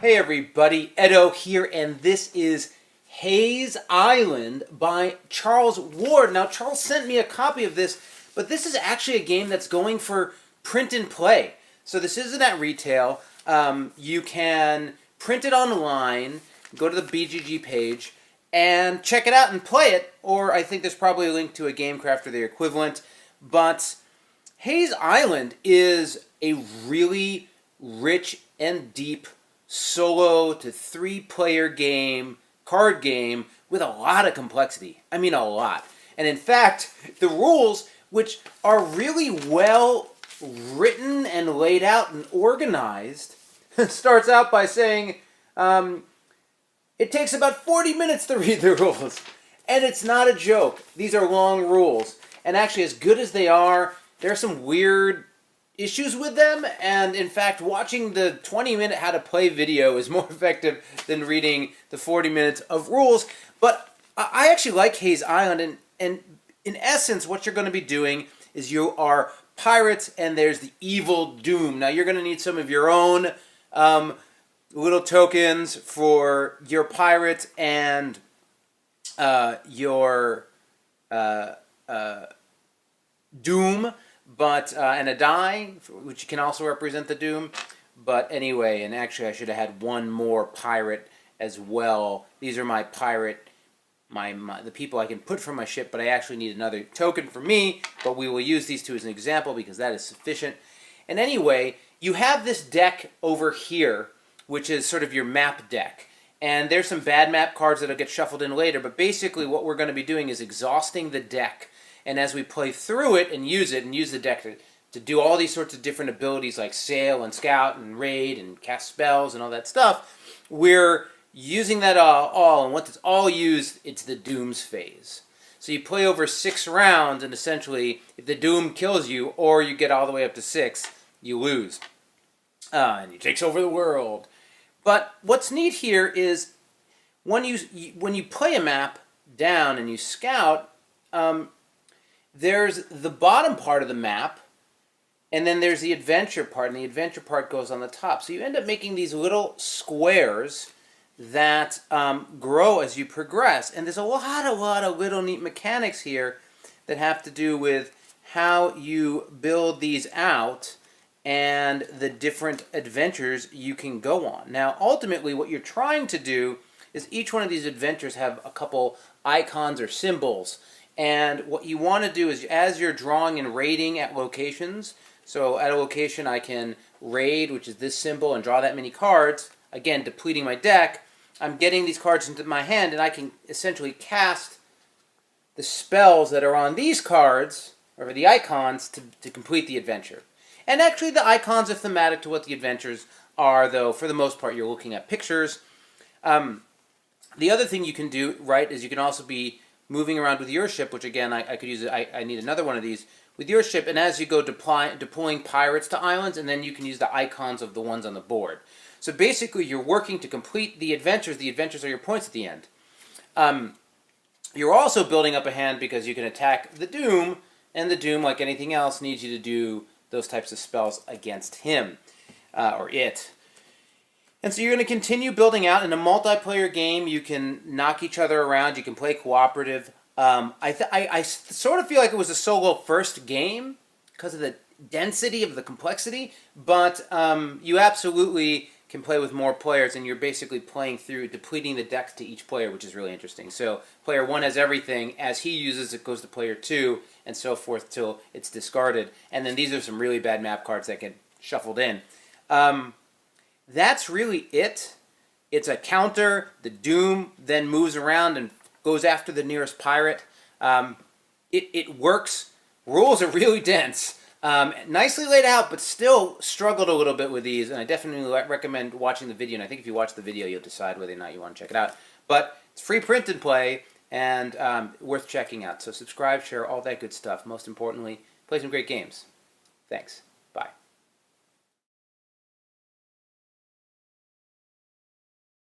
Hey everybody, Edo here, and this is Haze Island by Charles Ward. Now, Charles sent me a copy of this, but this is actually a game that's going for print and play. So this isn't at retail. You can print it online, go to the BGG page, and check it out and play it, or I think there's probably a link to a GameCraft or their equivalent. But Haze Island is a really rich and deep solo to 3-player game, card game, with a lot of complexity. I mean, a lot. And in fact, the rules, which are really well written and laid out and organized, starts out by saying, it takes about 40 minutes to read the rules. And it's not a joke. These are long rules. And actually, as good as they are, there are some weird issues with them, and in fact, watching the 20-minute how to play video is more effective than reading the 40 minutes of rules. But I actually like Haze Island, and in essence, what you're going to be doing is you are pirates, and there's the evil doom. Now, you're going to need some of your own little tokens for your pirate and your doom. But and a die, which can also represent the doom. But anyway, and actually I should have had one more pirate as well. These are my pirate, the people I can put from my ship, but I actually need another token for me. But we will use these two as an example because that is sufficient. And anyway, you have this deck over here, which is sort of your map deck. And there's some bad map cards that'll get shuffled in later, but basically what we're going to be doing is exhausting the deck. And as we play through it and use the deck to do all these sorts of different abilities like sail and scout and raid and cast spells and all that stuff, we're using that all. And once it's all used, it's the dooms phase. So you play over 6 rounds, and essentially, if the doom kills you or you get all the way up to 6, you lose. And he takes over the world. But what's neat here is when you play a map down and you scout, there's the bottom part of the map, and then there's the adventure part, and the adventure part goes on the top. So you end up making these little squares that grow as you progress. And there's a lot of little neat mechanics here that have to do with how you build these out and the different adventures you can go on. Now, ultimately, what you're trying to do is each one of these adventures have a couple icons or symbols. And what you want to do is, as you're drawing and raiding at locations, so at a location I can raid, which is this symbol, and draw that many cards, again, depleting my deck, I'm getting these cards into my hand, and I can essentially cast the spells that are on these cards, or the icons, to complete the adventure. And actually, the icons are thematic to what the adventures are, though, for the most part, you're looking at pictures. The other thing you can do, right, is you can also be moving around with your ship, which again, I could use, I need another one of these, with your ship, and as you go deploying pirates to islands, and then you can use the icons of the ones on the board. So basically, you're working to complete the adventures are your points at the end. You're also building up a hand because you can attack the Doom, and the Doom, like anything else, needs you to do those types of spells against him, or it. And so you're going to continue building out. In a multiplayer game, you can knock each other around. You can play cooperative. I sort of feel like it was a solo first game because of the density of the complexity, but you absolutely can play with more players, and you're basically playing through depleting the decks to each player, which is really interesting. So player 1 has everything. As he uses it, goes to player 2, and so forth till it's discarded. And then these are some really bad map cards that get shuffled in. That's really it. It's a counter. The Doom then moves around and goes after the nearest pirate. It works. Rules are really dense. Nicely laid out, but still struggled a little bit with these, and I definitely recommend watching the video, and I think if you watch the video, you'll decide whether or not you want to check it out. But it's free print and play, and worth checking out. So subscribe, share, all that good stuff. Most importantly, play some great games. Thanks.